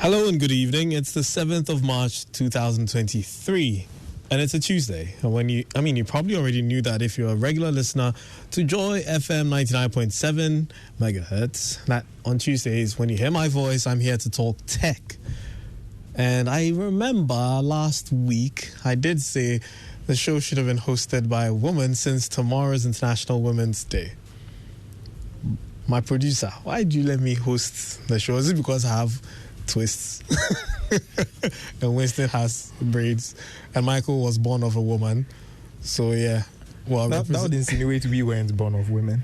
Hello and good evening. It's the 7th of March 2023 and it's a Tuesday. And you probably already knew that if you're a regular listener to Joy FM 99.7 megahertz, that on Tuesdays when you hear my voice, I'm here to talk tech. And I remember last week I did say the show should have been hosted by a woman since tomorrow's International Women's Day. My producer, why did you let me host the show? Is it because I have twists and Winston has braids and Michael was born of a woman? So yeah, well, that would insinuate we weren't born of women.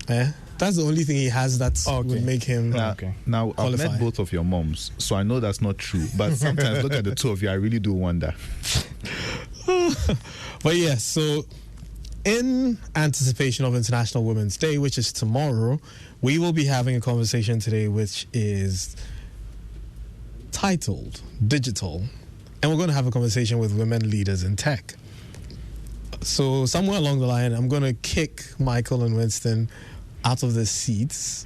That's the only thing he has that would make him Now qualify. I've met both of your moms, so I know that's not true, but sometimes look at the two of you, I really do wonder. But yeah, so in anticipation of International Women's Day, which is tomorrow, we will be having a conversation today which is titled Digital, and we're going to have a conversation with women leaders in tech. So somewhere along the line, I'm going to kick Michael and Winston out of their seats,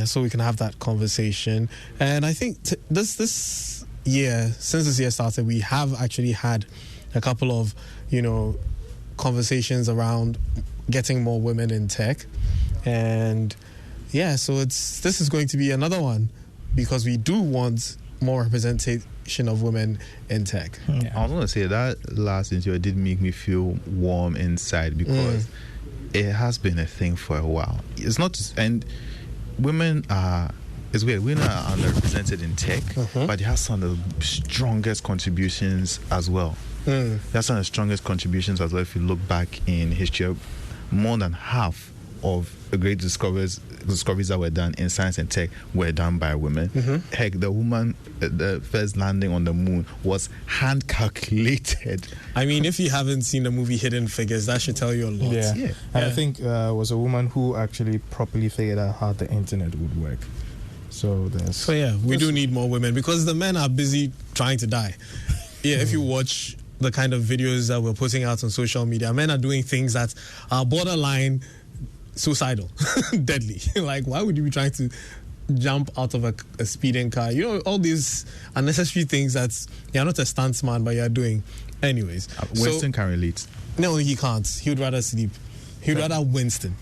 so we can have that conversation. And I think this year, since this year started, we have actually had a couple of conversations around getting more women in tech, and so this is going to be another one because we do want more representation of women in tech. I was going to say that last interview did make me feel warm inside because it has been a thing for a while. It's not just, and women are, it's weird, women are underrepresented in tech, but they have some of the strongest contributions as well. That's some of the strongest contributions as well. If you look back in history, more than half of the great discoveries that were done in science and tech were done by women. Heck, the woman, the first landing on the moon was hand calculated. I mean, if you haven't seen the movie Hidden Figures, that should tell you a lot. And I think was a woman who actually properly figured out how the internet would work. So we do need more women because the men are busy trying to die. If you watch the kind of videos that we're putting out on social media, men are doing things that are borderline suicidal, deadly. Like, why would you be trying to jump out of a speeding car? All these unnecessary things that you're not a stuntsman, but you're doing. Anyways. Winston can relate. No, he can't. He would rather sleep. He'd rather Winston.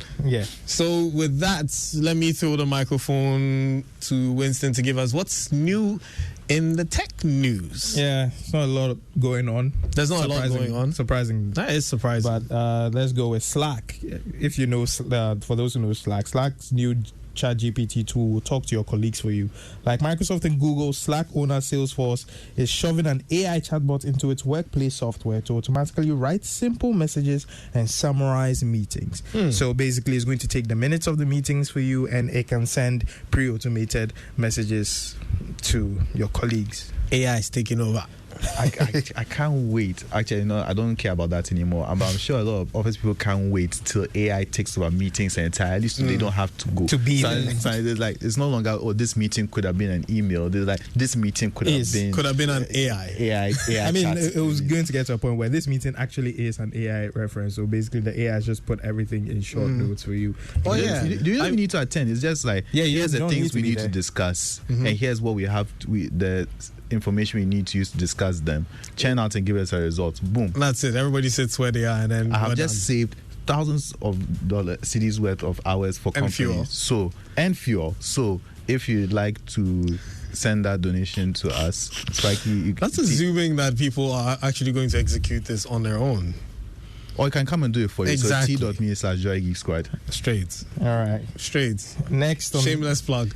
So with that, let me throw the microphone to Winston to give us what's new in the tech news. It's not a lot going on. There's not a lot going on. Surprising. That is surprising. But let's go with Slack. If you know, for those who know Slack's new ChatGPT tool will talk to your colleagues for you. Like Microsoft and Google, Slack owner Salesforce is shoving an AI chatbot into its workplace software to automatically write simple messages and summarize meetings. So basically, it's going to take the minutes of the meetings for you, and it can send pre-automated messages to your colleagues. AI is taking over. I can't wait. Actually, I don't care about that anymore. But I'm sure a lot of office people can't wait till AI takes over meetings entirely, so they don't have to go. To be so there's like, it's no longer, this meeting could have been an email. There's like, this meeting could have been an AI. I mean, it was going to get to a point where this meeting actually is an AI reference. So basically, the AI has just put everything in short notes for you. Do you even need to attend? It's just like, here's the things we need to discuss, and here's what we have. The information we need to use to discuss them. Churn out and give us a result. Boom. That's it. Everybody sits where they are, and then I have just saved thousands of cities worth of hours for companies. And fuel. So if you'd like to send that donation to us, that's assuming that people are actually going to execute this on their own. Or you can come and do it for you. Exactly. So t.me/Joy Geek Squad. Straight. All right. Straight. Shameless plug.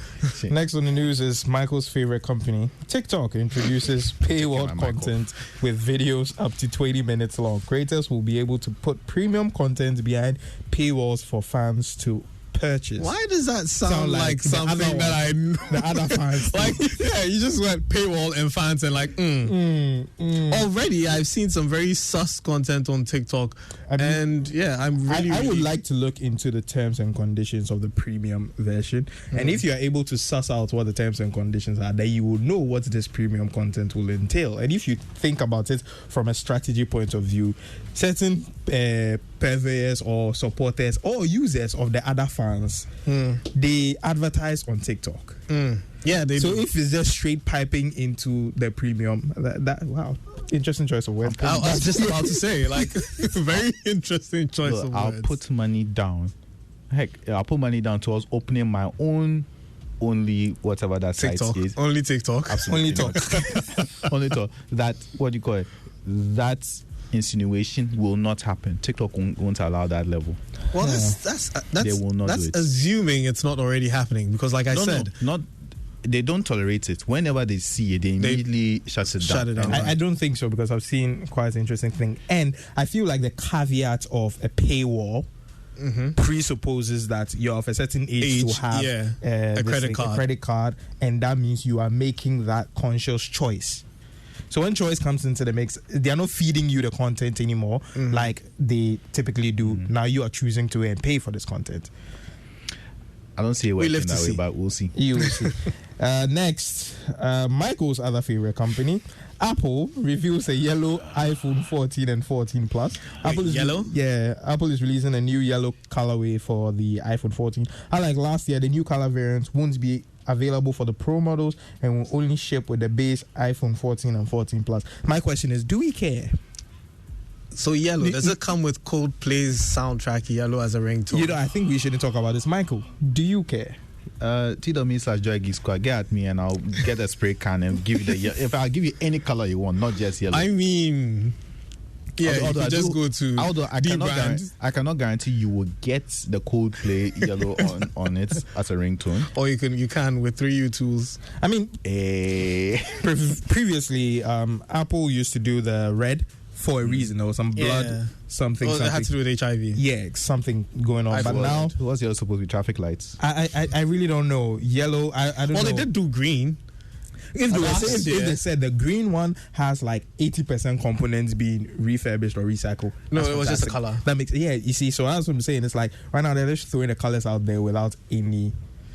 Next on the news is Michael's favorite company, TikTok, introduces paywall content with videos up to 20 minutes long. Creators will be able to put premium content behind paywalls for fans to purchase. Why does that sound like something that I know? The other fans. You just went paywall and fans and already I've seen some very sus content on TikTok. I would like to look into the terms and conditions of the premium version. And if you are able to suss out what the terms and conditions are, then you will know what this premium content will entail. And if you think about it from a strategy point of view, certain purveyors or supporters or users of the other fans, they advertise on TikTok. Yeah, they So do. if it's just straight piping into the premium, that wow, interesting choice of words. I was just about to say, like, very interesting choice Look, of I'll words. put money down. Heck, I'll put money down towards opening my own only whatever that TikTok. site is. Only TikTok. Absolutely Only talk. not. Only talk. That, what do you call it? That insinuation will not happen. TikTok won't allow that level. Well, that's They will not that's do it. assuming it's not already happening, because, like I said, not. They don't tolerate it. Whenever they see it, they immediately shut it shut down. it down. I don't think so, because I've seen quite an interesting thing, and I feel like the caveat of a paywall presupposes that you're of a certain age to have a credit card. and that means you are making that conscious choice. So when choice comes into the mix, they are not feeding you the content anymore like they typically do. Now you are choosing to pay for this content. I don't see it working live to that way, see. but we'll see. You will see. Next, Michael's other favorite company, Apple, reveals a yellow iPhone 14 and 14 Plus. Wait, yellow? Apple is releasing a new yellow colorway for the iPhone 14. Unlike last year, the new color variants won't be available for the Pro models and will only ship with the base iPhone 14 and 14 Plus. My question is, do we care? So yellow, does it come with Coldplay's soundtrack yellow as a ringtone? You know, I think we shouldn't talk about this. Michael, do you care? T.me/Joy Geek Squad. Get at me and I'll get a spray can and give you the. If I'll give you any color you want, not just yellow. I mean, yeah, Although you I just do- go to Although the I cannot guarantee you will get the Coldplay yellow on it as a ringtone. or you can with 3U tools. I mean, Eh. previously, Apple used to do the red for a reason. There was some blood, Yeah. something. Oh, it had to do with HIV. Yeah, something going on. But now, What's the other supposed to be? Traffic lights. I really don't know. Yellow, I don't know. Well, they did do green. If Yeah. they said the green one has like 80% components being refurbished or recycled. No, that's it was just the fantastic. color. That makes you see. So that's what I'm saying. It's like right now they're just throwing the colors out there without any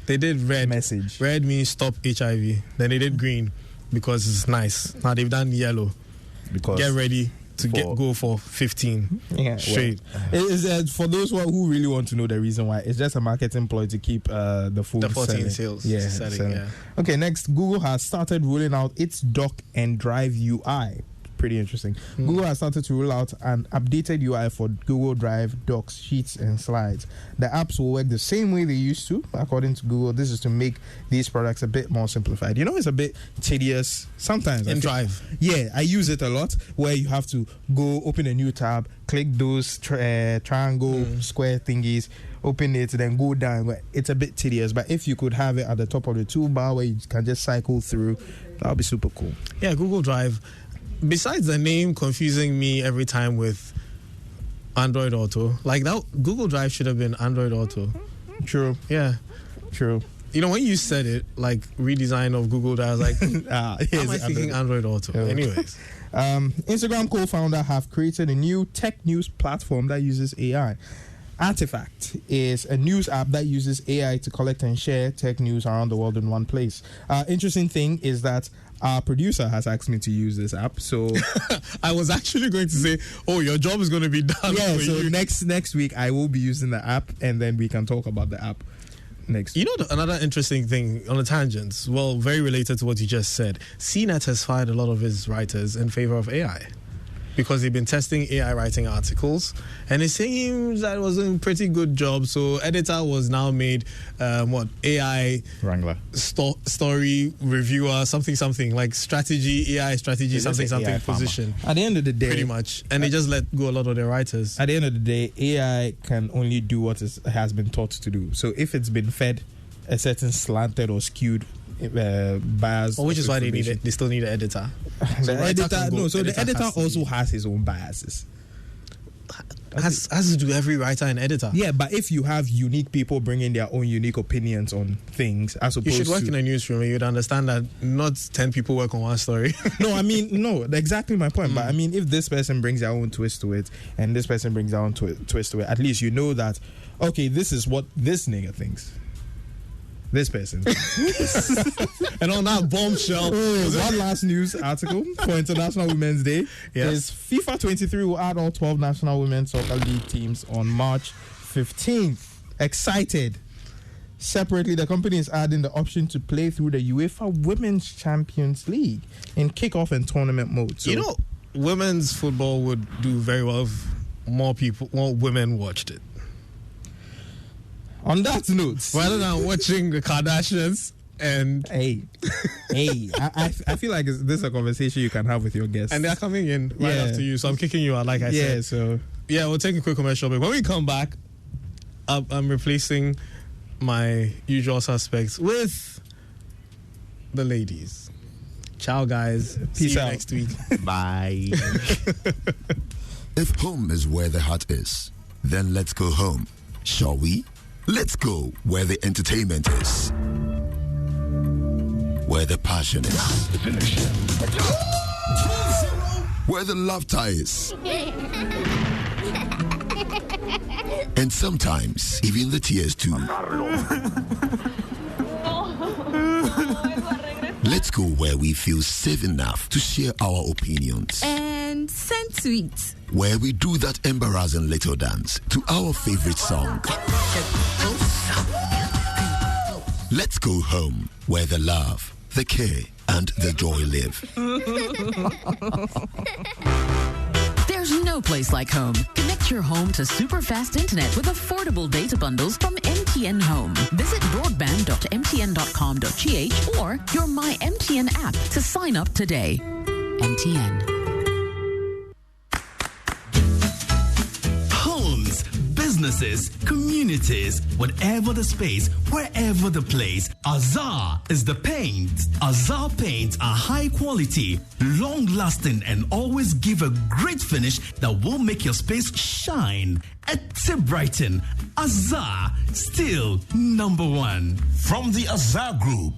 They did red. message. Red means stop HIV. Then they did green because it's nice. Now they've done yellow. Because Get ready to for- go for 15 Yeah, straight. Well, it's, for those who really want to know the reason why, it's just a marketing ploy to keep the phone The 14 selling. sales Yeah, selling, selling. yeah. Okay, next, Google has started rolling out its Dock and Drive UI. Pretty interesting. Google has started to roll out an updated UI for Google Drive, Docs, Sheets, and Slides. The apps will work the same way they used to, according to Google. This is to make these products a bit more simplified. You know, it's a bit tedious sometimes. In Drive. Yeah, I use it a lot, where you have to go open a new tab, click those triangle, square thingies, open it, then go down. It's a bit tedious, but if you could have it at the top of the toolbar where you can just cycle through, that would be super cool. Yeah, Google Drive. Besides the name confusing me every time with Android Auto, like that, Google Drive should have been Android Auto. True, Yeah. true. You know, when you said it, like redesign of Google Drive, I was like, how am I thinking Android Auto? Yeah. Anyways. Instagram co-founder have created a new tech news platform that uses AI. Artifact is a news app that uses AI to collect and share tech news around the world in one place. Interesting thing is that our producer has asked me to use this app, so I was actually going to say, oh, your job is going to be done yeah. for So you. next week I will be using the app, and then we can talk about the app next. You know, another interesting thing on a tangent, well, very related to what you just said, CNET has fired a lot of his writers in favor of AI because they've been testing AI writing articles, and it seems that it was a pretty good job. So editor was now made AI Wrangler. story reviewer, something like strategy, AI strategy, It's just something an AI farmer. position, At the end of the day, pretty much, and they just let go a lot of their writers. at the end of the day, AI can only do what has been taught to do. So if it's been fed a certain slanted or skewed bias, Which is why they information, still need an editor. the So writer editor, can go- no, so the editor editor has to also be- has his own biases. Has to do every writer and editor. Yeah, but if you have unique people bringing their own unique opinions on things, as You opposed should work to in a newsroom and you'd understand that not 10 people work on one story. no, I mean no, exactly my point. But I mean, if this person brings their own twist to it, and this person brings their own twist to it, at least you know that okay, this is what this nigga thinks. This person. And on that bombshell, One last news article for International Women's Day Yes. is FIFA 23 will add all 12 national women's soccer league teams on March 15th. Excited. Separately, the company is adding the option to play through the UEFA Women's Champions League in kickoff and tournament mode. So, You know, women's football would do very well if more women watched it. on that note, Rather than watching the Kardashians and I feel like this is a conversation you can have with your guests. and they're coming in right Yeah. after you, so I'm kicking you out, like I said. so Yeah, we'll take a quick commercial break. When we come back, I'm replacing my usual suspects with the ladies. Ciao, guys. See Peace you out. next week. Bye. If home is where the heart is, then let's go home. Shall we? Let's go where the entertainment is. Where the passion is. Where the laughter is. And sometimes even the tears too. Let's go where we feel safe enough to share our opinions. And send tweets. Where we do that embarrassing little dance to our favorite song. Let's go home where the love, the care, and the joy live. There's no place like home. Connect your home to super fast internet with affordable data bundles from MTN Home. Visit broadband.mtn.com.gh or your My MTN app to sign up today. MTN. Homes, businesses, communities, whatever the space, wherever the place, Azar is the paint. Azar paints are high quality, long lasting, and always give a great finish that will make your space shine. At Brighton, Azar, still number one. From the Azar Group.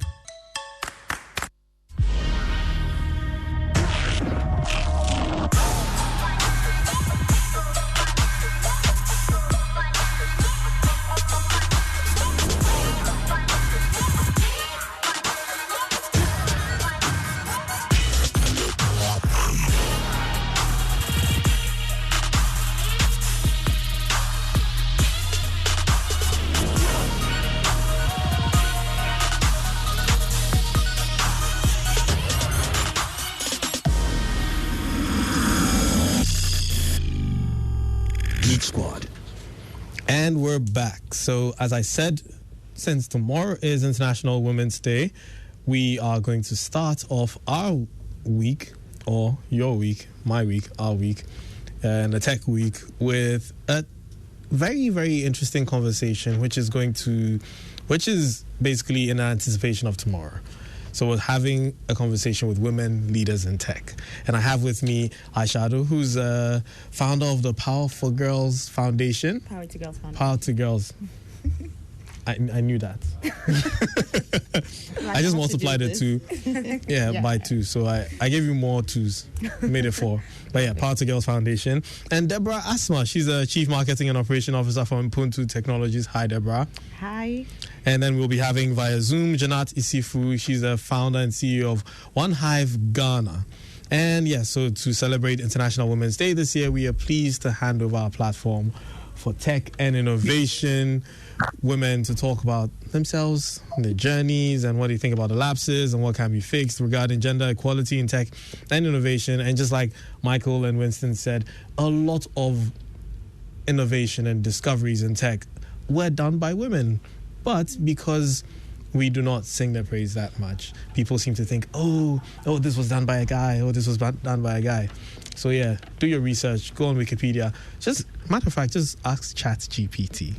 Geek Squad. And we're back. So, as I said, since tomorrow is International Women's Day, we are going to start off our week, or your week, my week, our week, and the tech week with a very, very interesting conversation, which is basically in anticipation of tomorrow. So we're having a conversation with women leaders in tech. And I have with me Aishado, who's founder of the Power for Girls Foundation. Power to Girls Foundation. Power to Girls. I knew that. I just multiplied it two. Yeah, by two. So I gave you more twos. Made it four. But yeah, Power to Girls Foundation. And Deborah Asma, she's a Chief Marketing and Operation Officer from Puntu Technologies. Hi, Deborah. Hi. And then we'll be having via Zoom Janat Isifu. She's a founder and CEO of One Hive Ghana. And yeah, so to celebrate International Women's Day this year, we are pleased to hand over our platform for tech and innovation women to talk about themselves, their journeys, and what they think about the lapses and what can be fixed regarding gender equality in tech and innovation. And just like Michael and Winston said, a lot of innovation and discoveries in tech were done by women. But because we do not sing their praise that much, people seem to think, oh, this was done by a guy, this was done by a guy. So yeah, do your research, go on Wikipedia. Matter of fact, just ask ChatGPT.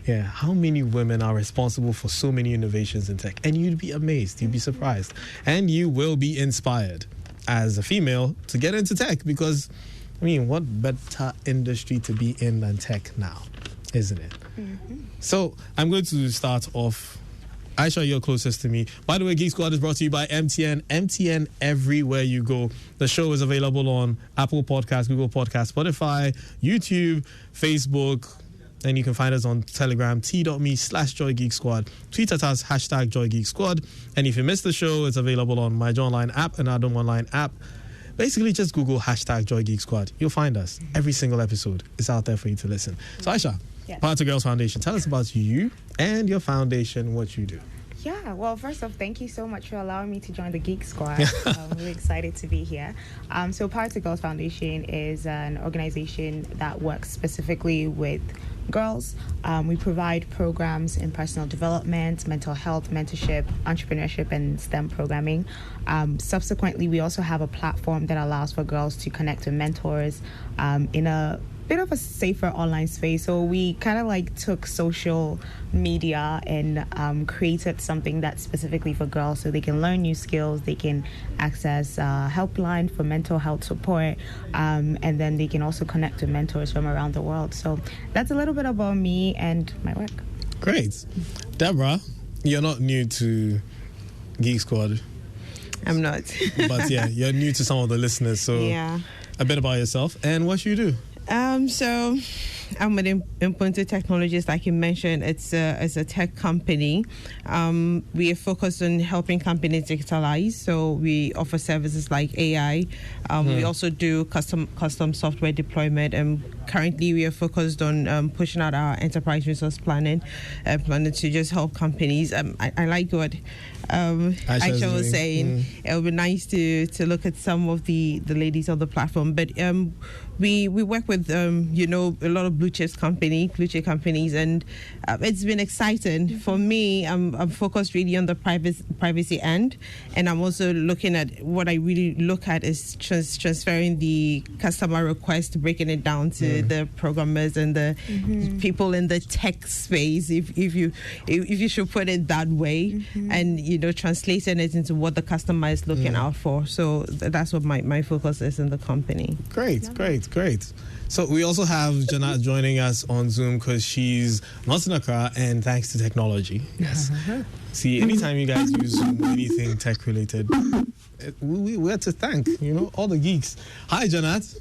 Yeah, how many women are responsible for so many innovations in tech? And you'd be amazed, you'd be surprised. And you will be inspired as a female to get into tech because, what better industry to be in than tech now, isn't it? Mm-hmm. So I'm going to start off. Aisha, you're closest to me. By the way, Geek Squad is brought to you by MTN. MTN everywhere you go. The show is available on Apple Podcasts, Google Podcasts, Spotify, YouTube, Facebook, and you can find us on Telegram, t.me/JoyGeekSquad. Tweet at us, #JoyGeekSquad. And if you missed the show, it's available on my Joy Online app and Adam Online app. Basically, just Google #JoyGeekSquad. You'll find us. Every single episode is out there for you to listen. So, Aisha, Yes. Power to Girls Foundation. Tell us about you and your foundation, what you do. Yeah, well, first off, thank you so much for allowing me to join the Geek Squad. I'm really excited to be here. So Power to Girls Foundation is an organization that works specifically with girls. We provide programs in personal development, mental health, mentorship, entrepreneurship, and STEM programming. Subsequently, we also have a platform that allows for girls to connect with mentors in a bit of a safer online space. So we kind of like took social media and created something that's specifically for girls so they can learn new skills, they can access helpline for mental health support, and then they can also connect with mentors from around the world. So that's a little bit about me and my work. Great. Deborah, you're not new to Geek Squad, I'm not. but yeah, you're new to some of the listeners. So Yeah. a bit about yourself and what you do. So I'm an Ubuntu Technologies, like you mentioned. It's a tech company. We are focused on helping companies digitalize. So we offer services like AI. We also do custom software deployment. And currently we are focused on pushing out our enterprise resource planning to just help companies. I like what Aisha was saying. It would be nice to look at some of the ladies on the platform. But we work with a lot of blue chip companies, and it's been exciting for me. I'm focused really on the privacy end, and I'm also looking at what I really look at is transferring the customer request, breaking it down to the programmers and the people in the tech space, if you should put it that way, and translating it into what the customer is looking out for. So that's what my focus is in the company. Great. So we also have Janat joining us on Zoom because she's not in Accra, and thanks to technology. Yes. See, anytime you guys use Zoom, anything tech related, we have to thank, all the geeks. Hi, Janat.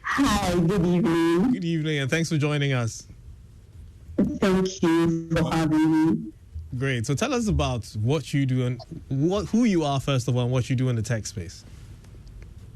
Hi, good evening. Good evening, and thanks for joining us. Thank you for having me. Great. So tell us about what you do and who you are, first of all, and what you do in the tech space.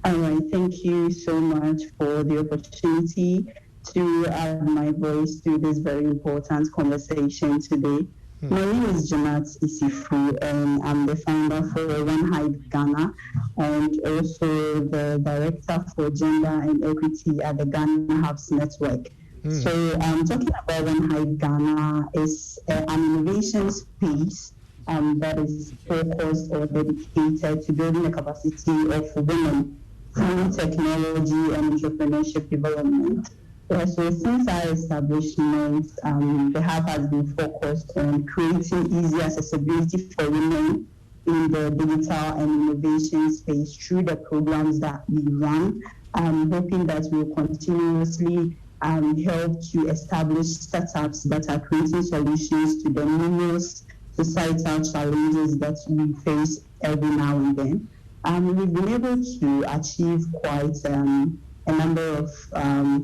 All right, thank you so much for the opportunity to add my voice to this very important conversation today. My name is Janat Isifu, and I'm the founder for One Hive Ghana, and also the director for gender and equity at the Ghana Hubs Network. So talking about One Hive Ghana is an innovation space that is focused or dedicated to building the capacity of women through technology and entrepreneurship development. So since our establishment, the hub has been focused on creating easy accessibility for women in the digital and innovation space through the programs that we run. I'm hoping that we'll continuously help to establish startups that are creating solutions to the numerous societal challenges that we face every now and then. We've been able to achieve quite a number of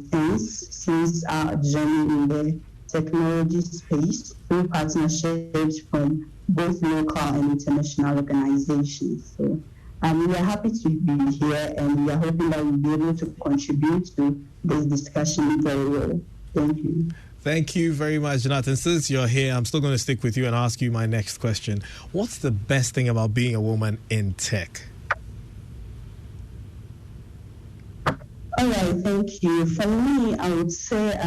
things since our journey in the technology space through partnerships from both local and international organizations. So we are happy to be here, and we are hoping that we'll be able to contribute to this discussion very well. Thank you. Thank you very much, Jonathan. Since you're here, I'm still going to stick with you and ask you my next question. What's the best thing about being a woman in tech? All right, thank you. For me, I would say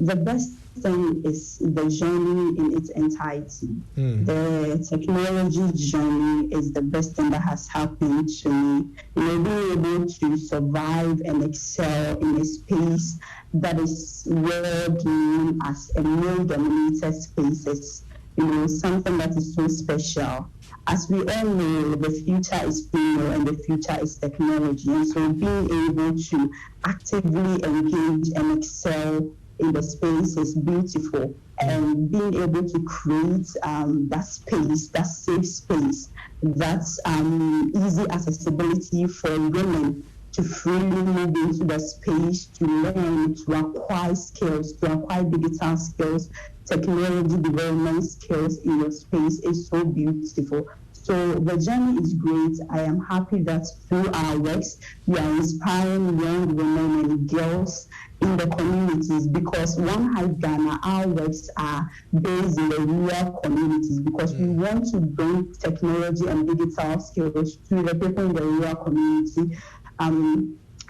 the best thing is the journey in its entirety. The technology journey is the best thing that has happened to me. Being able to survive and excel in a space that is world known as a male-dominated space is, something that is so special. As we all know, the future is female and the future is technology. And so being able to actively engage and excel in the space is beautiful. And being able to create that space, that safe space, that's easy accessibility for women to freely move into the space, to learn, to acquire skills, to acquire digital skills, technology development skills in your space is so beautiful. So the journey is great. I am happy that through our works, we are inspiring young women and girls in the communities, because One Hive Ghana, our works are based in the rural communities, because we want to bring technology and digital skills to the people in the rural community.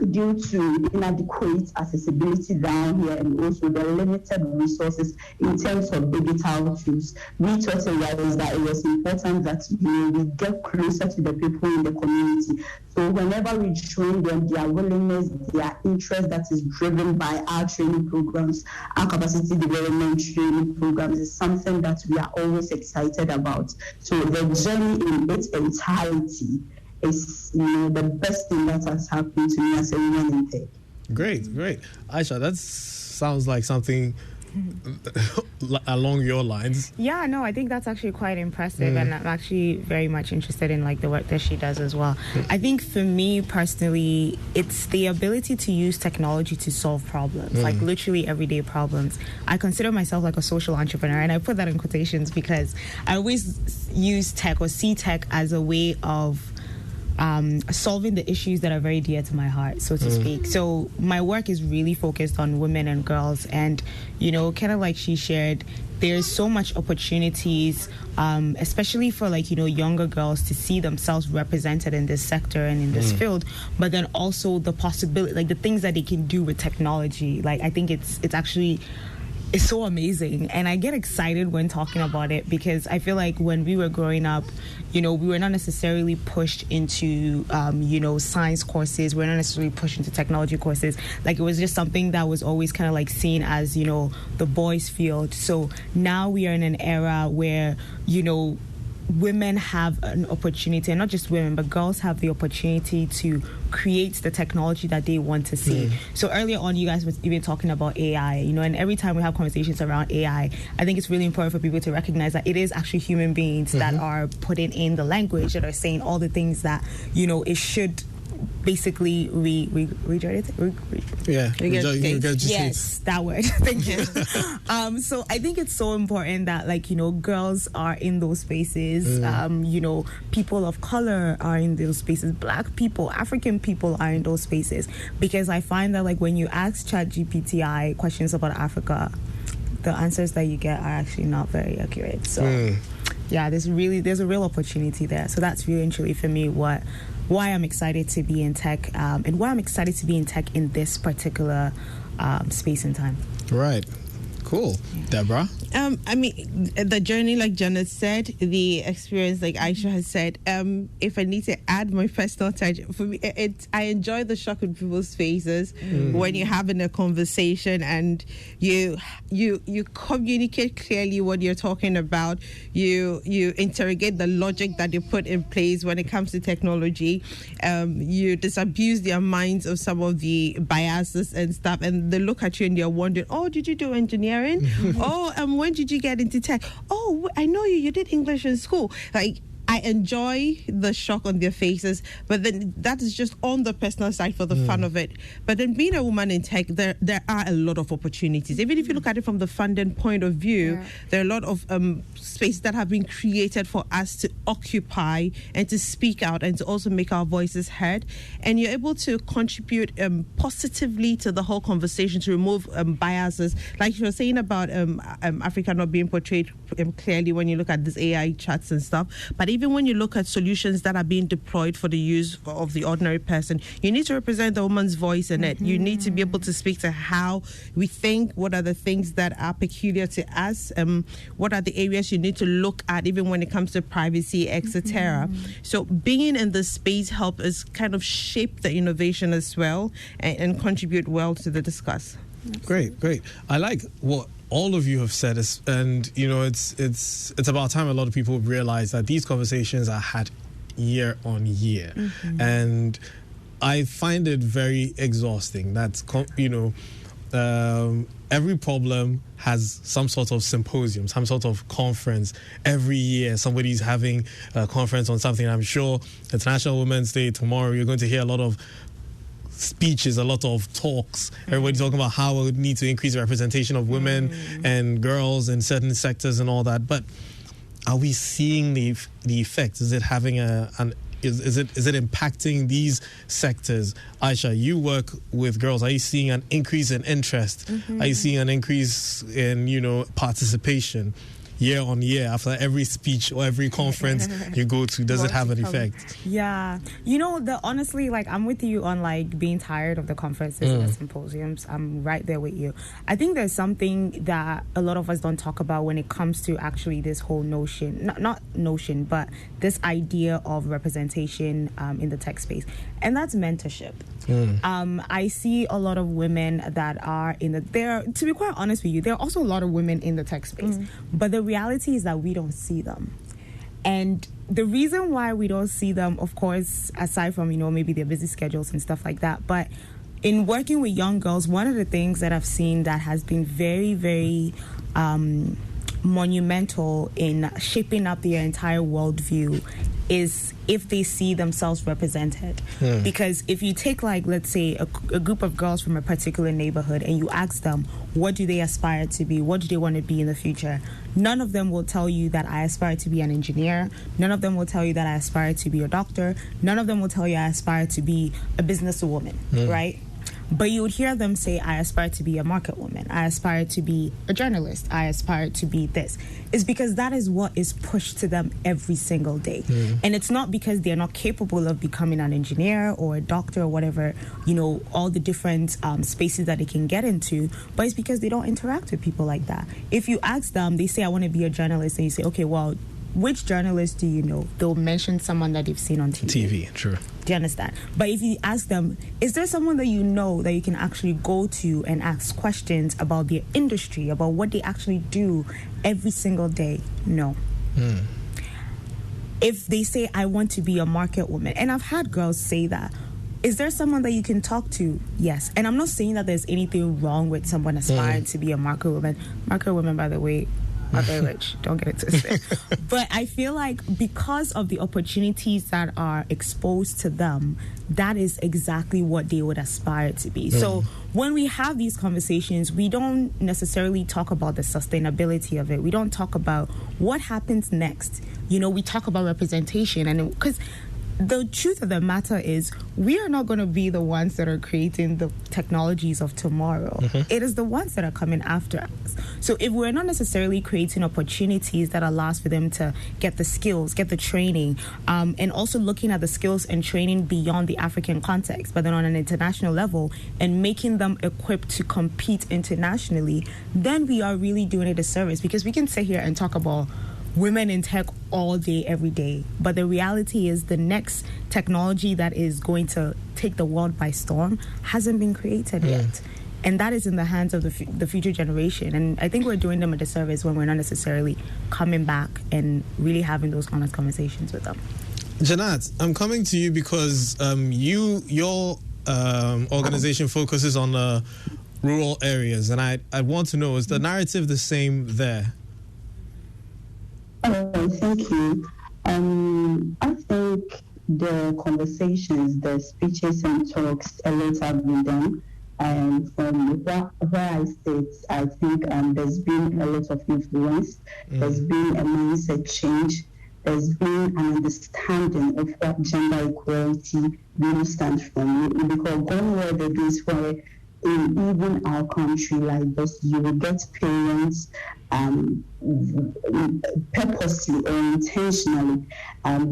Due to inadequate accessibility down here and also the limited resources in terms of digital tools, we thought that it was important that we get closer to the people in the community. So whenever we train them, their willingness, their interest that is driven by our training programs, our capacity development training programs is something that we are always excited about. So the journey in its entirety is the best thing that has happened to me as a woman in tech. Great. Aisha, that sounds like something along your lines. Yeah, no, I think that's actually quite impressive, and I'm actually very much interested in the work that she does as well. I think for me personally, it's the ability to use technology to solve problems, like literally everyday problems. I consider myself like a social entrepreneur, and I put that in quotations because I always use tech or see tech as a way of solving the issues that are very dear to my heart, so to speak. So my work is really focused on women and girls, and kind of like she shared, there's so much opportunities, especially for younger girls to see themselves represented in this sector and in this field, but then also the possibility, the things that they can do with technology. I think it's actually so amazing, and I get excited when talking about it, because I feel like when we were growing up, we were not necessarily pushed into science courses. We're not necessarily pushed into technology courses. It was just something that was always kind of seen as the boys' field. So now we are in an era where women have an opportunity, and not just women, but girls have the opportunity to create the technology that they want to see. So earlier on, you guys were even talking about AI, and every time we have conversations around AI, I think it's really important for people to recognize that it is actually human beings that are putting in the language, that are saying all the things that, it should basically yes, that word. Thank you. So I think it's so important that girls are in those spaces. People of color are in those spaces. Black people, African people are in those spaces, because I find that when you ask ChatGPT questions about Africa, the answers that you get are actually not very accurate. So yeah, there's a real opportunity there. So that's really and truly for me why I'm excited to be in tech, and why I'm excited to be in tech in this particular space and time. Right. Cool. Deborah? I mean, the journey, like Janet said, the experience, like Aisha has said, if I need to add my personal touch, for me, I enjoy the shock in people's faces when you're having a conversation and you communicate clearly what you're talking about. You interrogate the logic that you put in place when it comes to technology. You disabuse their minds of some of the biases and stuff, and they look at you and they're wondering, oh, did you do engineering? Oh, when did you get into tech? Oh, I know you did English in school. I enjoy the shock on their faces, but then that is just on the personal side for the fun of it. But then being a woman in tech, there are a lot of opportunities. Even if you look at it from the funding point of view, there are a lot of spaces that have been created for us to occupy and to speak out and to also make our voices heard. And you're able to contribute positively to the whole conversation, to remove biases. Like you were saying about Africa not being portrayed clearly when you look at these AI chats and stuff. But even when you look at solutions that are being deployed for the use of the ordinary person, you need to represent the woman's voice in it. You need to be able to speak to how we think, what are the things that are peculiar to us, what are the areas you need to look at, even when it comes to privacy, etc. So being in this space helps us kind of shape the innovation as well and contribute well to the discuss. Great. I like what all of you have said, and it's about time a lot of people realize that these conversations are had year on year, and I find it very exhausting. That's every problem has some sort of symposium, some sort of conference. Every year somebody's having a conference on something. I'm sure International Women's Day tomorrow, you're going to hear a lot of speeches, a lot of talks, everybody talking about how we need to increase the representation of women and girls in certain sectors and all that. But are we seeing the effects? Is it having is it impacting these sectors? Aisha, you work with girls. Are you seeing an increase in interest? Are you seeing an increase in participation year on year after every speech or every conference you go to? Does it have an effect? Yeah, honestly, like, I'm with you on like being tired of the conferences and the symposiums. I'm right there with you. I think there's something that a lot of us don't talk about when it comes to actually this whole notion, not notion, but this idea of representation in the tech space, and that's mentorship. I see a lot of women that are to be quite honest with you, there are also a lot of women in the tech space, but the reality is that we don't see them. And the reason why we don't see them, of course, aside from, maybe their busy schedules and stuff like that, but in working with young girls, one of the things that I've seen that has been very, very monumental in shaping up their entire worldview is if they see themselves represented. Because if you take, like, let's say a group of girls from a particular neighborhood and you ask them, what do they aspire to be? What do they want to be in the future? None of them will tell you that I aspire to be an engineer. None of them will tell you that I aspire to be a doctor. None of them will tell you I aspire to be a businesswoman, right? But you would hear them say, I aspire to be a market woman. I aspire to be a journalist. I aspire to be this. It's because that is what is pushed to them every single day. And it's not because they're not capable of becoming an engineer or a doctor or whatever, all the different spaces that they can get into, but it's because they don't interact with people like that. If you ask them, they say, I want to be a journalist, and you say, okay, well, which journalist do you know? They'll mention someone that they've seen on TV. True. Do you understand? But if you ask them, is there someone that you know that you can actually go to and ask questions about their industry, about what they actually do every single day? No. If they say, I want to be a market woman, and I've had girls say that, is there someone that you can talk to? Yes. And I'm not saying that there's anything wrong with someone aspiring to be a market woman. Market women, by the way, are very rich. Don't get it twisted. But I feel like because of the opportunities that are exposed to them, that is exactly what they would aspire to be. So when we have these conversations, we don't necessarily talk about the sustainability of it. We don't talk about what happens next. We talk about representation, and because the truth of the matter is we are not going to be the ones that are creating the technologies of tomorrow. It is the ones that are coming after us. So if we're not necessarily creating opportunities that allows for them to get the skills, get the training, and also looking at the skills and training beyond the African context, but then on an international level, and making them equipped to compete internationally, then we are really doing a disservice. Because we can sit here and talk about women in tech all day, every day. But the reality is the next technology that is going to take the world by storm hasn't been created yet. And that is in the hands of the future generation. And I think we're doing them a disservice when we're not necessarily coming back and really having those honest conversations with them. Janat, I'm coming to you because your organization focuses on rural areas. And I want to know, is the narrative the same there? Oh, thank you. I think the conversations, the speeches and talks, a lot have been done. And from where I sit, I think there's been a lot of influence. There's been a mindset change. There's been an understanding of what gender equality really stands for. Because gone were the days where in even our country like this, you will get parents purposely or intentionally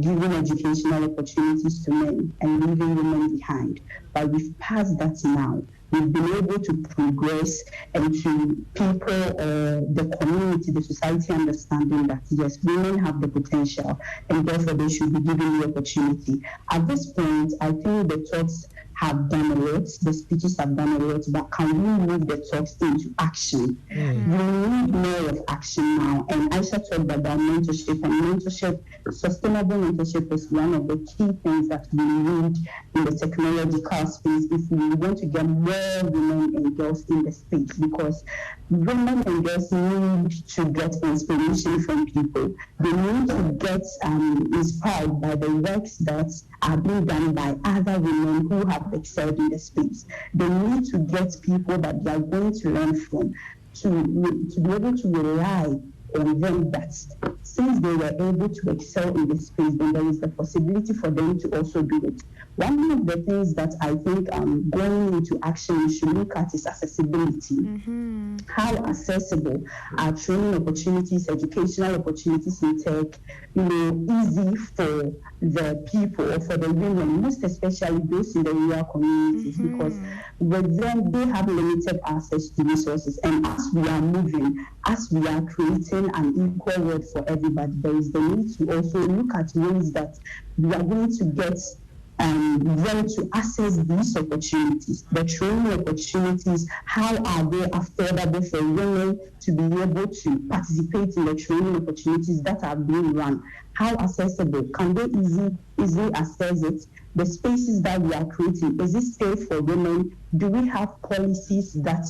giving educational opportunities to men and leaving women behind. But we've passed that now. We've been able to progress and to people, the community, the society understanding that, yes, women have the potential and therefore they should be given the opportunity. At this point, I think the talks have done a lot, the speeches have done a lot, but can we move the talks into action? We need more of action now. And Aisha talked about mentorship, and mentorship, sustainable mentorship is one of the key things that we need in the technological space if we want to get more women and girls in the space, because women and girls need to get inspiration from people. They need to get inspired by the works that are being done by other women who have excelled in the space. They need to get people that they are going to learn from, to be able to rely on them that since they were able to excel in this space, then there is the possibility for them to also do it. One of the things that I think going into action we should look at is accessibility. How accessible are training opportunities, educational opportunities in tech, easy for the people or for the women, most especially those in the rural communities, because with them, they have limited access to resources. And as we are moving, as we are creating an equal world for everybody, there is the need to also look at ways that we are going to get them to access these opportunities, the training opportunities. How are they affordable for women to be able to participate in the training opportunities that are being run? How accessible? Can they easily access it? The spaces that we are creating, is it safe for women? Do we have policies that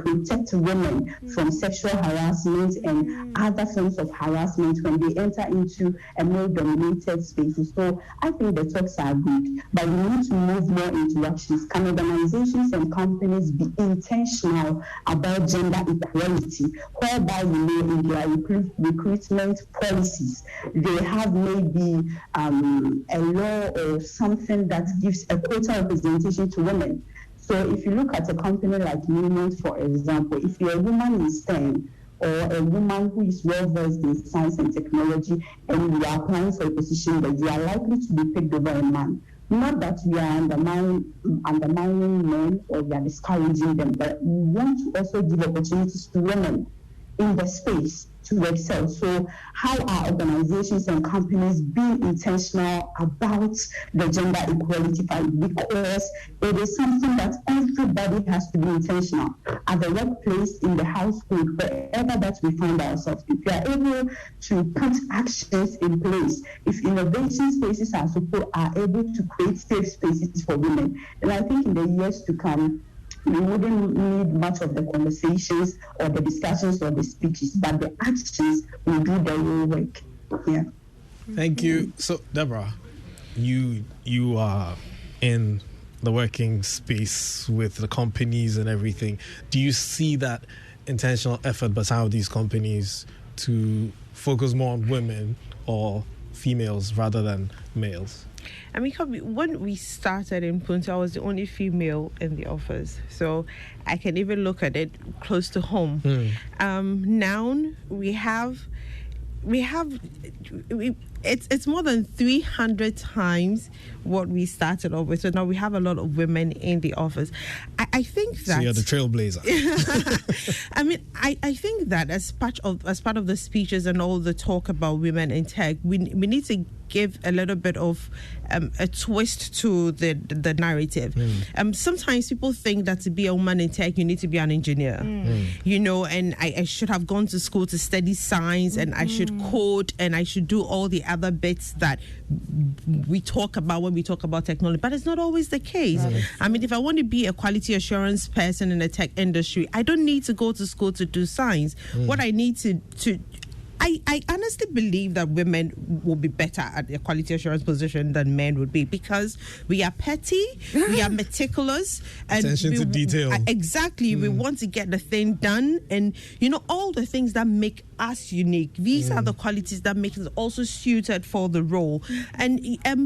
protect women from sexual harassment and other forms of harassment when they enter into a male-dominated spaces? So I think the talks are good, but we need to move more into actions. Can organizations and companies be intentional about gender equality, whereby in their recruitment policies they have maybe a law or something that gives a quota representation to women? So if you look at a company like Unimont, for example, if you're a woman in STEM or a woman who is well versed in science and technology and you are applying for a position, that you are likely to be picked over a man. Not that we are undermining men or we are discouraging them, but we want to also give opportunities to women in the space to excel. So how are organizations and companies being intentional about the gender equality fight? Because it is something that everybody has to be intentional. At the workplace, in the household, wherever that we find ourselves, if we are able to put actions in place, if innovation spaces are able to create safe spaces for women, then I think in the years to come, we wouldn't need much of the conversations or the discussions or the speeches, but the actions will do the real work. Yeah. Thank you. So, Deborah, you are in the working space with the companies and everything. Do you see that intentional effort by some of these companies to focus more on women or females rather than males? I mean, when we started in Punta, I was the only female in the office, so I can even look at it close to home. Now it's more than 300 times what we started off with. So now we have a lot of women in the office. I think that. So you're the trailblazer. I mean, I think that as part of the speeches and all the talk about women in tech, we need to give a little bit of a twist to the narrative. Sometimes people think that to be a woman in tech, you need to be an engineer, and I should have gone to school to study science, and I should code, and I should do all the other bits that we talk about when we talk about technology. But it's not always the case. I mean, if I want to be a quality assurance person in the tech industry, I don't need to go to school to do science. What I need to I honestly believe that women will be better at a quality assurance position than men would be, because we are petty, we are meticulous, and attention to detail. Exactly, we want to get the thing done, and all the things that make us unique. These are the qualities that make us also suited for the role. And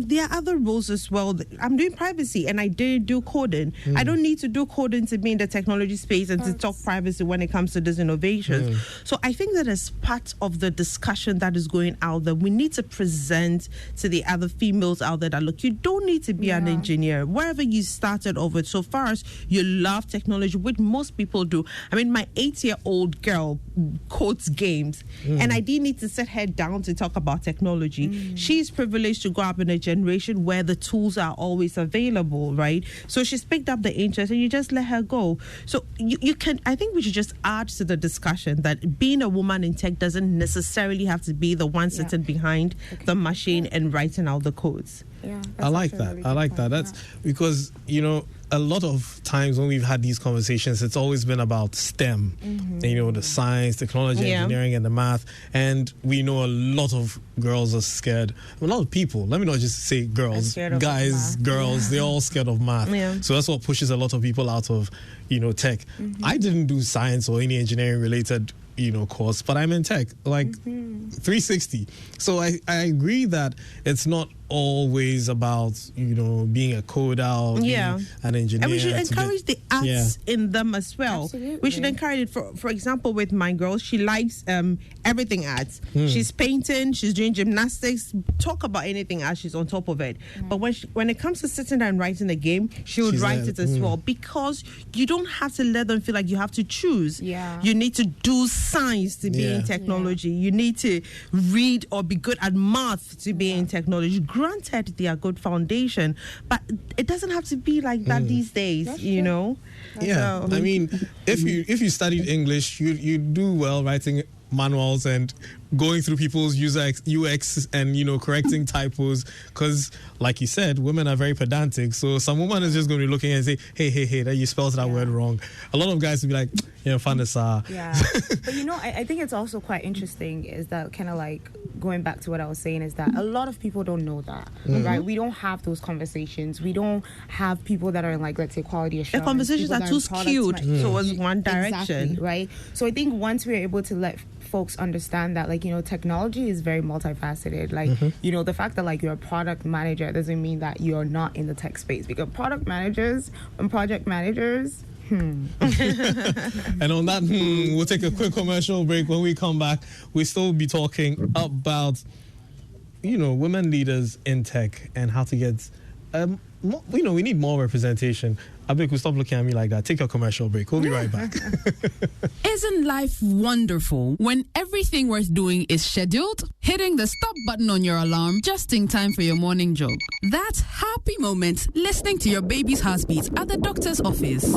there are other roles as well. I'm doing privacy, and I did do coding. I don't need to do coding to be in the technology space and to talk privacy when it comes to these innovations. So I think that as part of the discussion that is going out there, we need to present to the other females out there that, look, you don't need to be an engineer. Wherever you started off with, so far as you love technology, which most people do. I mean, my 8-year-old girl codes games, and I didn't need to sit her down to talk about technology. She's privileged to grow up in a generation where the tools are always available, right? So she's picked up the interest, and you just let her go. So you can, I think we should just add to the discussion that being a woman in tech doesn't necessarily have to be the one sitting behind the machine and writing out the codes. I like that. I like that. That's because, a lot of times when we've had these conversations, it's always been about STEM, the science, technology, engineering, and the math. And we know a lot of girls are scared. A lot of people, let me not just say girls, guys, girls, they're all scared of math. So that's what pushes a lot of people out of, tech. I didn't do science or any engineering related course, but I'm in tech, like 360. So I agree that it's not always about, being a coder or being an engineer. And we should encourage the arts in them as well. Absolutely. We should encourage it. For example, with my girl, she likes everything arts. She's painting, she's doing gymnastics. Talk about anything arts, she's on top of it. But when it comes to sitting down and writing a game, she would write it as well, because you don't have to let them feel like you have to choose. Yeah. You need to do science to be in technology. You need to read or be good at math to be in technology. Granted, they are good foundation, but it doesn't have to be like that these days. That's you true. know. Yeah, So, I mean, if you studied English, you do well writing manuals and going through people's UX and correcting typos, because like you said, women are very pedantic, so some woman is just going to be looking and say, hey, that you spelled that word wrong. A lot of guys will be like, fun as but I think it's also quite interesting is that kind of like going back to what I was saying is that a lot of people don't know that, right? We don't have those conversations. We don't have people that are in, like, let's say, quality assurance. the conversations are too skewed towards one direction. Exactly, right? So I think once we're able to let folks understand that, like, technology is very multifaceted. Like, the fact that, like, you're a product manager doesn't mean that you're not in the tech space, because product managers and project managers. And on that, we'll take a quick commercial break. When we come back, we'll still be talking about, women leaders in tech and how to get, we need more representation. Abik, will stop looking at me like that. Take a commercial break. We'll be right back. Isn't life wonderful when everything worth doing is scheduled? Hitting the stop button on your alarm just in time for your morning jog. That happy moment listening to your baby's heartbeat at the doctor's office.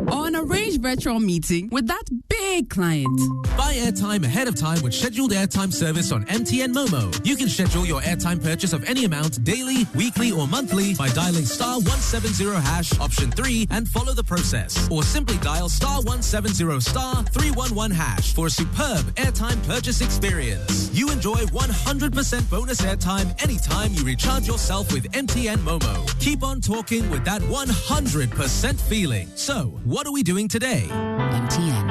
Or an arranged virtual meeting with that big client. Buy airtime ahead of time with scheduled airtime service on MTN Momo. You can schedule your airtime purchase of any amount daily, weekly, or monthly by dialing *170# option 3 and follow the process. Or simply dial *170*311# for a superb airtime purchase experience. You enjoy 100% bonus airtime anytime you recharge yourself with MTN Momo. Keep on talking with that 100% feeling. So, what are we doing today? MTN.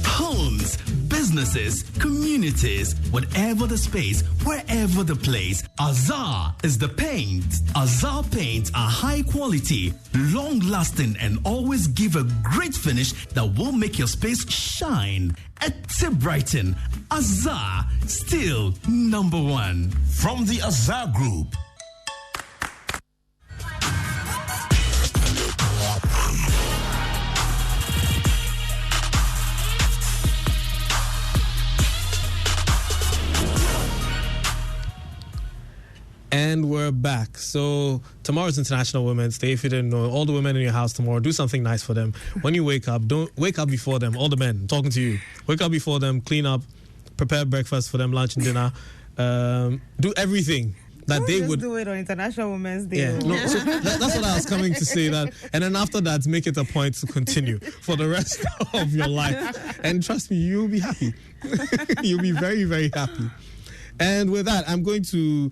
Homes, businesses, communities, whatever the space, wherever the place, Azar is the paint. Azar paints are high quality, long lasting, and always give a great finish that will make your space shine. At Brighton, Azar, still number one. From the Azar Group. And we're back. So tomorrow's International Women's Day. If you didn't know, all the women in your house tomorrow, do something nice for them. When you wake up, don't wake up before them. All the men, I'm talking to you. Wake up before them, clean up, prepare breakfast for them, lunch and dinner. Do everything that they would do it on International Women's Day. Yeah, no, so that's what I was coming to say. That, and then after that, make it a point to continue for the rest of your life. And trust me, you'll be happy. You'll be very, very happy. And with that, I'm going to,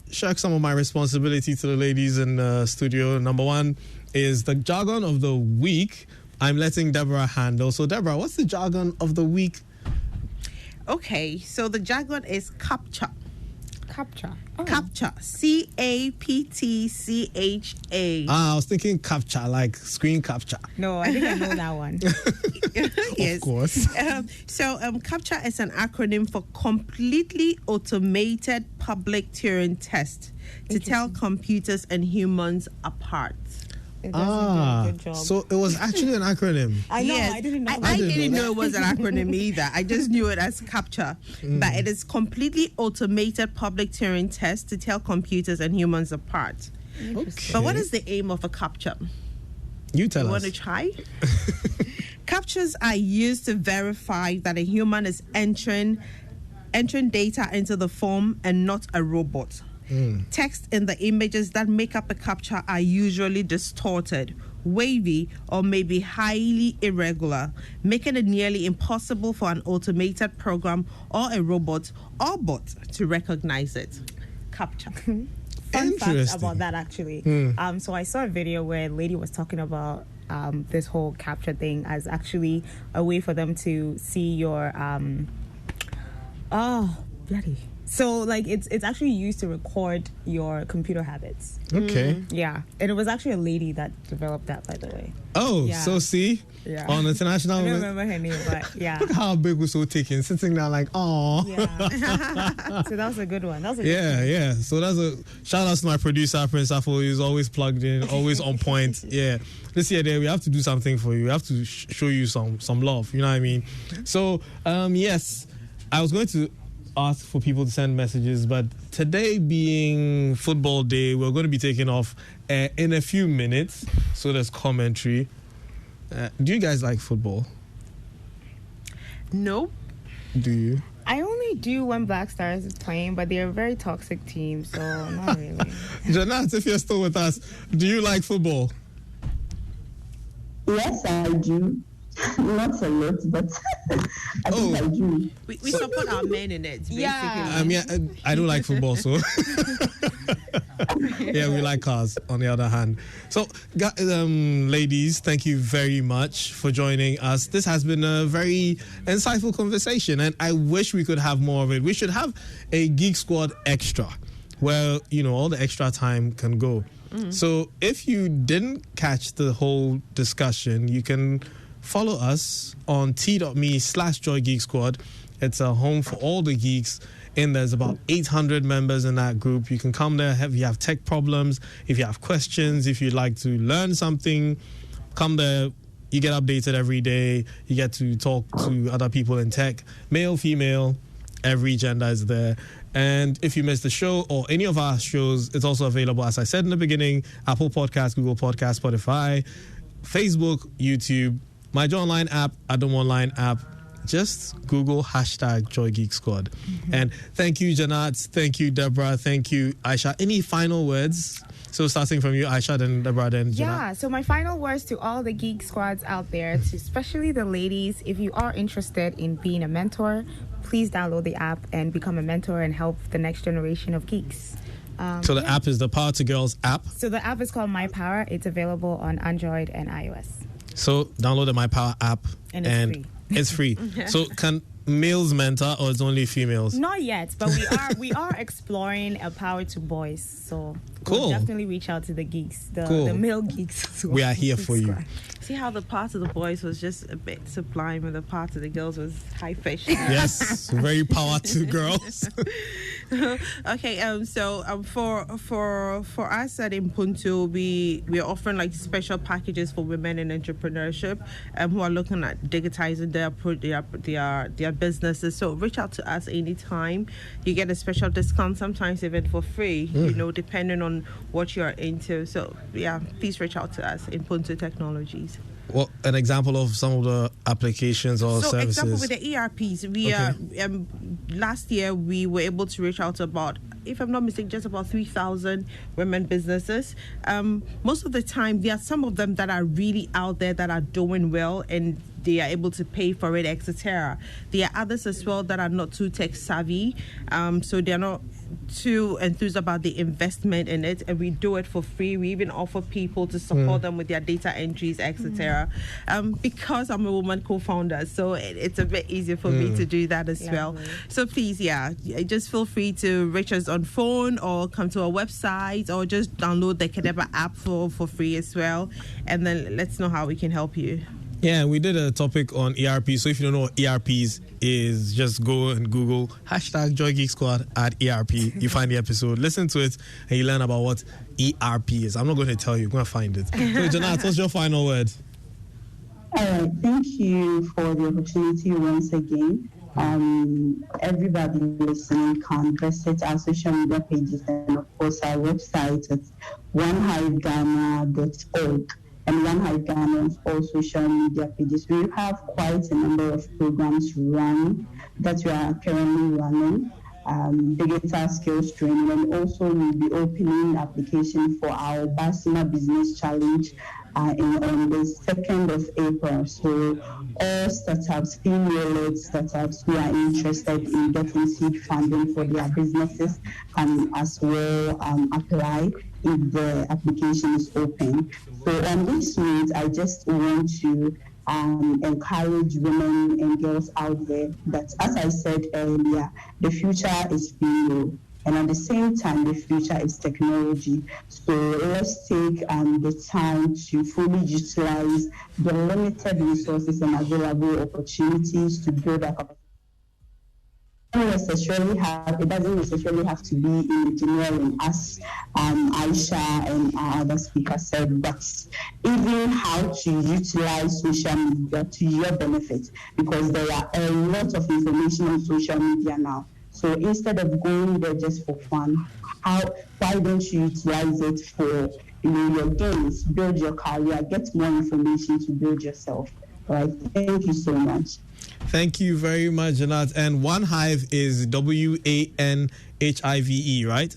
shirk some of my responsibility to the ladies in the studio. Number one is the jargon of the week. I'm letting Deborah handle. So, Deborah, what's the jargon of the week? Okay, so the jargon is CAPTCHA. CAPTCHA. CAPTCHA. CAPTCHA. I was thinking captcha, like screen capture. No, I think I know that one. Yes. Of course. So CAPTCHA is an acronym for Completely Automated Public Turing Test to tell computers and humans apart. It doesn't do a good job. So it was actually an acronym. I know, Yes. I didn't know. I didn't know it was an acronym either. I just knew it as CAPTCHA. But it is Completely Automated Public Turing Test to tell computers and humans apart. Okay. But what is the aim of a CAPTCHA? You tell You us. want to try? CAPTCHAs are used to verify that a human is entering data into the form and not a robot. Text in the images that make up a CAPTCHA are usually distorted, wavy, or maybe highly irregular, making it nearly impossible for an automated program or a robot or bot to recognize it. CAPTCHA. Fun fact Interesting. about that, actually. So I saw a video where a lady was talking about this whole capture thing as actually a way for them to see your So like it's actually used to record your computer habits. Okay. Yeah, and it was actually a lady that developed that, by the way. Oh, Yeah. so see, Yeah. on international, I don't remember her name, but yeah. look how big was so taken, sitting there like, oh. Yeah. So that was a good one. That was a good Yeah, one. yeah. So that's a shout out to my producer, Prince Afo, who's always plugged in, always on point. Yeah. This year, we have to do something for you. We have to show you some love. You know what I mean? So, yes, I was going to ask for people to send messages, but today being football day, we're going to be taking off in a few minutes. So there's commentary. Do you guys like football? No. Do you? I only do when Black Stars is playing, but they're a very toxic team, so not really. Janat, if you're still with us, do you like football? Yes, I do. Not a lot, but I think I do. We support our men in it, basically. Yeah. I mean, I don't like football, so yeah, we like cars. On the other hand, so ladies, thank you very much for joining us. This has been a very insightful conversation, and I wish we could have more of it. We should have a Geek Squad extra, where all the extra time can go. So if you didn't catch the whole discussion, you can follow us on t.me/joygeeksquad. It's a home for all the geeks. And there's about 800 members in that group. You can come there if you have tech problems, if you have questions, if you'd like to learn something, come there. You get updated every day. You get to talk to other people in tech, male, female, every gender is there. And if you missed the show or any of our shows, it's also available, as I said in the beginning, Apple Podcasts, Google Podcasts, Spotify, Facebook, YouTube, my Joy Online app, Adam Online app. Just Google #JoyGeekSquad. And thank you, Janat. Thank you, Deborah. Thank you, Aisha. Any final words? So starting from you, Aisha, then Deborah, then Janat. Yeah, so my final words to all the Geek Squads out there, to especially the ladies, if you are interested in being a mentor, please download the app and become a mentor and help the next generation of geeks. So the app is the Power to Girls app. So the app is called My Power. It's available on Android and iOS. So download the My Power app. And it's free. It's free. So can males mentor or it's only females? Not yet, but we are exploring a power to boys. So cool. We'll definitely reach out to the geeks, the male geeks as well. We are here for you. See how the part of the boys was just a bit sublime and the part of the girls was high fashion. Yes, very power to girls. Okay, so for us at Impuntu, we are offering like special packages for women in entrepreneurship who are looking at digitizing their businesses. So reach out to us anytime. You get a special discount, sometimes even for free, depending on what you're into. So yeah, please reach out to us, Impuntu Technologies. Well, an example of some of the applications or services. So, example with the ERPs, we last year we were able to reach out to about, if I'm not mistaken, just about 3,000 women businesses. Most of the time, there are some of them that are really out there that are doing well and they are able to pay for it, etc. There are others as well that are not too tech savvy, so they're not too enthused about the investment in it, and we do it for free. We even offer people to support them with their data entries, etc. Because I'm a woman co-founder, so it's a bit easier for me to do that as well. So please, just feel free to reach us on phone or come to our website or just download the Kadeba app for free as well, and then let's know how we can help you. Yeah, we did a topic on ERP. So if you don't know what ERPs is, just go and Google #JoyGeekSquad at ERP. You find the episode, listen to it, and you learn about what ERP is. I'm not going to tell you. I'm going to find it. So, Janat, what's your final word? All right. Thank you for the opportunity once again. Everybody listening can visit our social media pages and, of course, our website at onehiveghana.org. and One Hive Ghana on all social media pages. We have quite a number of programs running that we are currently running. digital skills training, and also we'll be opening application for our Basima Business Challenge on the 2nd of April. So all startups, female-led startups who are interested in getting seed funding for their businesses can as well apply if the application is open. So on this note, I just want to encourage women and girls out there that, as I said earlier, the future is female. And at the same time, the future is technology. So let's take the time to fully utilize the limited resources and available opportunities to build our capacity. It doesn't necessarily have to be in engineering, as Aisha and our other speakers said, but even how to utilize social media to your benefit, because there are a lot of information on social media now. So instead of going there just for fun, why don't you utilize it for your gains, build your career, get more information to build yourself? All right. Thank you so much. Thank you very much, Janat. And One Hive is WANHIVE, right?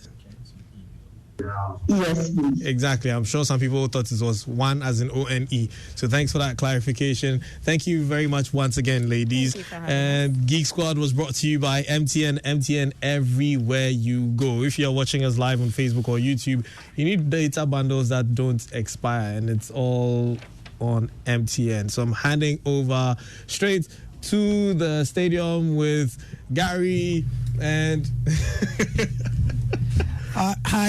Yes, please. Exactly. I'm sure some people thought it was one as in ONE. So thanks for that clarification. Thank you very much once again, ladies. And Geek Squad was brought to you by MTN. MTN everywhere you go. If you're watching us live on Facebook or YouTube, you need data bundles that don't expire, and it's all on MTN. So I'm handing over straight to the stadium with Gary and... Hi.